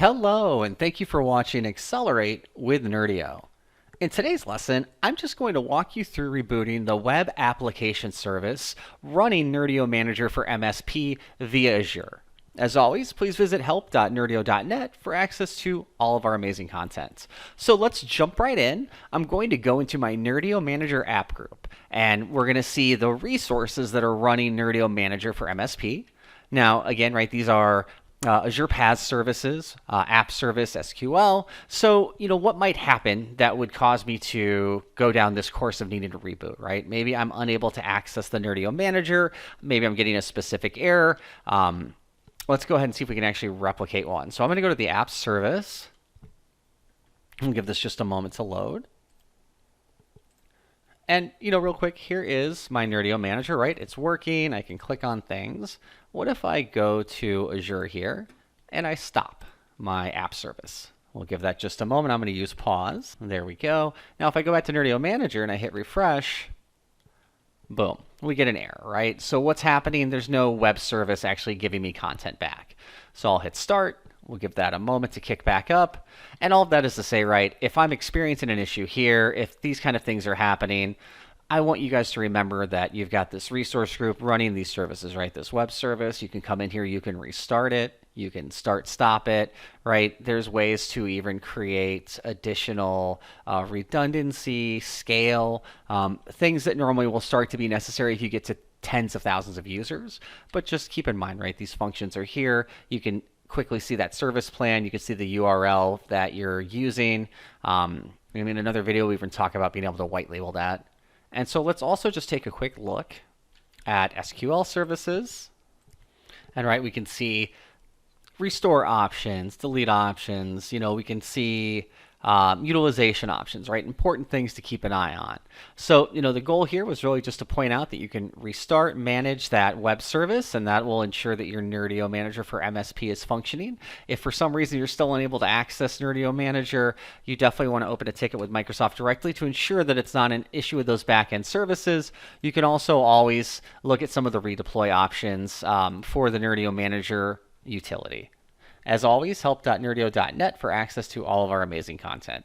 Hello, and thank you for watching Accelerate with Nerdio. In today's lesson, I'm just going to walk you through rebooting the web application service running Nerdio Manager for MSP via Azure. As always, please visit help.nerdio.net for access to all of our amazing content. So let's jump right in. I'm going to go into my Nerdio Manager app group, and we're going to see the resources that are running Nerdio Manager for MSP. Now, again, right, these are Azure PaaS services, app service, SQL. So, what might happen that would cause me to go down this course of needing to reboot, right? Maybe I'm unable to access the Nerdio Manager. Maybe I'm getting a specific error. Let's go ahead and see if we can actually replicate one. So I'm going to go to the app service. I'll give this just a moment to load. And, real quick, here is my Nerdio Manager, right? It's working. I can click on things. What if I go to Azure here and I stop my app service? We'll give that just a moment. I'm going to use pause. There we go. Now, if I go back to Nerdio Manager and I hit refresh, boom, we get an error, right? So what's happening? There's no web service actually giving me content back. So I'll hit start. We'll give that a moment to kick back up. And all of that is to say, right, if I'm experiencing an issue here, if these kind of things are happening, I want you guys to remember that you've got this resource group running these services, right? This web service, you can come in here, you can restart it, you can stop it, right? There's ways to even create additional redundancy, scale, things that normally will start to be necessary if you get to tens of thousands of users. But just keep in mind, right, these functions are here. You can quickly see that service plan. You can see the URL that you're using. In another video, we even talk about being able to white label that. And so let's also just take a quick look at SQL services. And right, we can see restore options, delete options. We can see utilization options, right? Important things to keep an eye on. So, the goal here was really just to point out that you can restart, manage that web service, and that will ensure that your Nerdio Manager for MSP is functioning. If for some reason you're still unable to access Nerdio Manager, you definitely want to open a ticket with Microsoft directly to ensure that it's not an issue with those backend services. You can also always look at some of the redeploy options for the Nerdio Manager utility. As always, help.nerdio.net for access to all of our amazing content.